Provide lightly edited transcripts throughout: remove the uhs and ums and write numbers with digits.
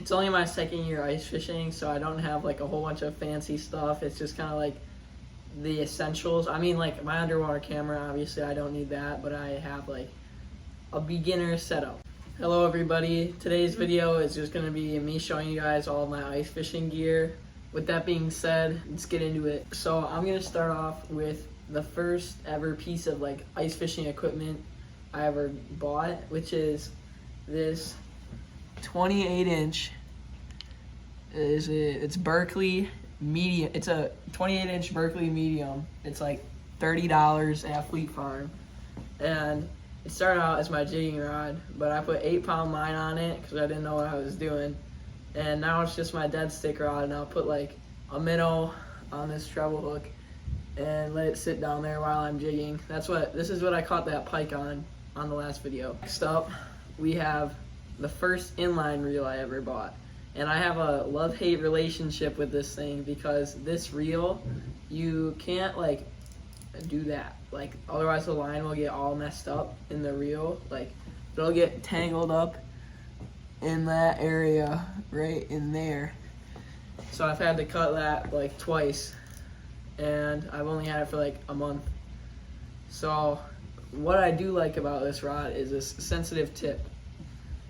It's only my second year ice fishing, so I don't have like a whole bunch of fancy stuff. It's just kind of like the essentials. I mean, like my underwater camera, obviously I don't need that, but I have like a beginner setup. Hello everybody. Today's video is just going to be me showing you guys all of my ice fishing gear. With that being said, let's get into it. So I'm going to start off with the first ever piece of like ice fishing equipment I ever bought, which is this 28-inch. It's Berkley medium. It's a 28-inch Berkley medium. It's like $30 at Fleet Farm, and it started out as my jigging rod, but I put 8-pound line on it because I didn't know what I was doing, and now it's just my dead stick rod. And I'll put like a minnow on this treble hook and let it sit down there while I'm jigging. This is what I caught that pike on the last video. Next up, we have the first inline reel I ever bought. And I have a love-hate relationship with this thing because this reel, you can't like do that. Like otherwise the line will get all messed up in the reel. Like it'll get tangled up in that area right in there. So I've had to cut that like twice, and I've only had it for like a month. So what I do like about this rod is this sensitive tip.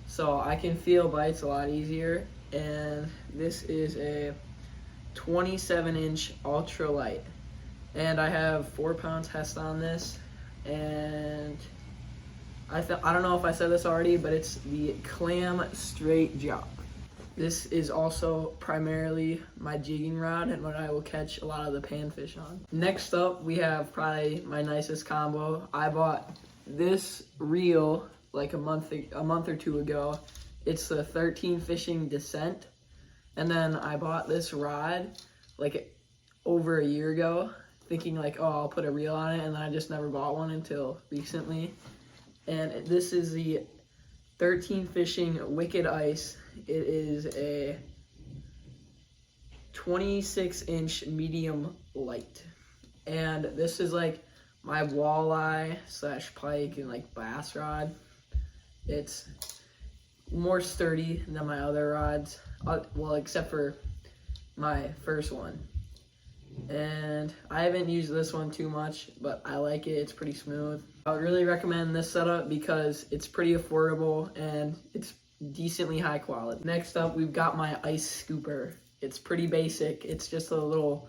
So I can feel bites a lot easier, and this is a 27-inch ultralight, and I have 4-pound test on this, and I don't know if I said this already, but it's the Clam Straight Jock. This is also primarily my jigging rod and what I will catch a lot of the panfish on. Next up, we have probably my nicest combo. I bought this reel like a month or two ago. It's the 13 Fishing Descent, and then I bought this rod like over a year ago, thinking like, oh, I'll put a reel on it, and then I just never bought one until recently. And this is the 13 Fishing Wicked Ice. It is a 26-inch medium light, and this is like my walleye / pike and like bass rod. It's more sturdy than my other rods, well, except for my first one. And I haven't used this one too much, but I like it. It's pretty smooth. I would really recommend this setup because it's pretty affordable and it's decently high quality. Next up, we've got my ice scooper. It's pretty basic. It's just a little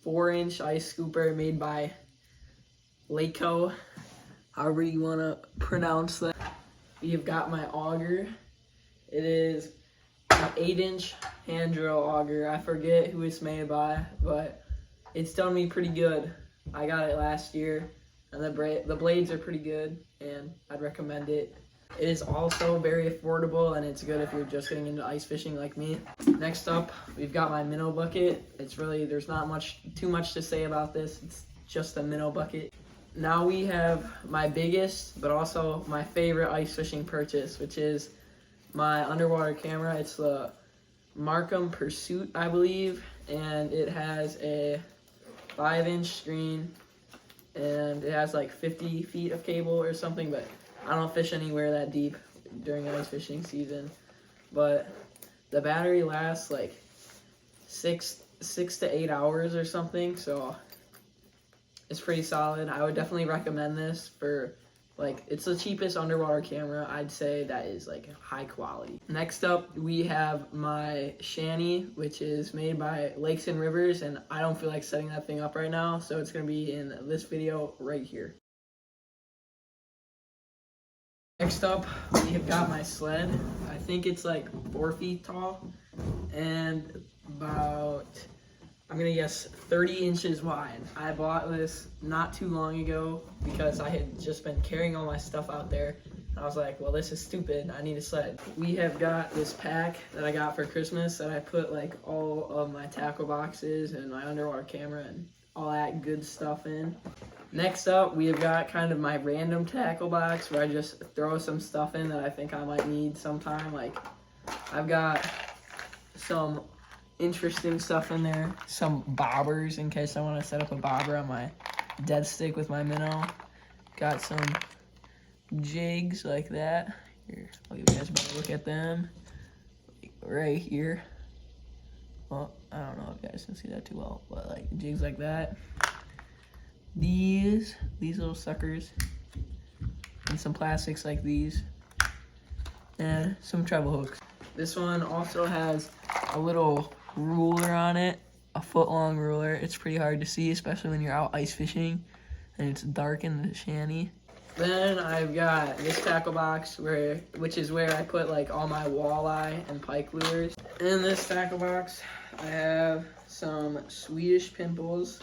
4-inch ice scooper made by Laco, however you want to pronounce that. You've got my auger. It is an 8-inch hand drill auger. I forget who it's made by, but it's done me pretty good. I got it last year, and the blades are pretty good, and I'd recommend it. It is also very affordable, and it's good if you're just getting into ice fishing like me. Next up, we've got my minnow bucket. There's not too much to say about this. It's just a minnow bucket. Now we have my biggest, but also my favorite ice fishing purchase, which is my underwater camera. It's the Markham Pursuit, I believe, and it has a 5-inch screen, and it has like 50 feet of cable or something, but I don't fish anywhere that deep during ice fishing season. But the battery lasts like 6 to 8 hours or something, so it's pretty solid. I would definitely recommend this for like, it's the cheapest underwater camera I'd say that is like high quality. Next up, we have my Shanny, which is made by Lakes and Rivers, and I don't feel like setting that thing up right now, so it's gonna be in this video right here. Next up, we have got my sled. I think it's like 4 feet tall and about, I'm gonna guess 30 inches wide. I bought this not too long ago because I had just been carrying all my stuff out there. I was like, well, this is stupid. I need a sled. We have got this pack that I got for Christmas that I put like all of my tackle boxes and my underwater camera and all that good stuff in. Next up, we have got kind of my random tackle box where I just throw some stuff in that I think I might need sometime. Like, I've got some interesting stuff in there, some bobbers in case I want to set up a bobber on my dead stick with my minnow. Got some jigs like that. Here, I'll give you guys a better look at them. right here. Well, I don't know if you guys can see that too well, but like jigs like that. These little suckers, and some plastics like these, and some treble hooks. This one also has a little ruler on it, a foot-long ruler. It's pretty hard to see, especially when you're out ice fishing and it's dark in the shanty. Then I've got this tackle box, which is where I put like all my walleye and pike lures. In this tackle box, I have some Swedish pimples.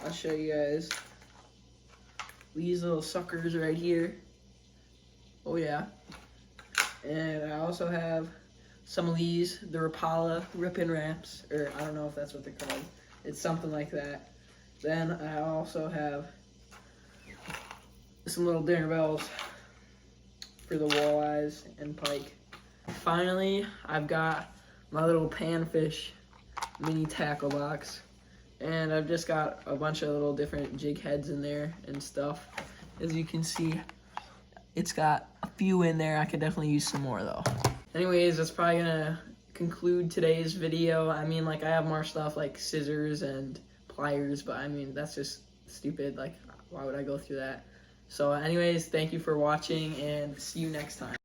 I'll show you guys. These little suckers right here. Oh yeah. And I also have some of these, the Rapala Rip and Wraps, or I don't know if that's what they're called. It's something like that. Then I also have some little dinner bells for the walleyes and pike. Finally, I've got my little panfish mini tackle box. And I've just got a bunch of little different jig heads in there and stuff. As you can see, it's got a few in there. I could definitely use some more though. Anyways, that's probably gonna conclude today's video. I mean, like I have more stuff like scissors and pliers, but I mean, that's just stupid. Like, why would I go through that? So anyways, thank you for watching and see you next time.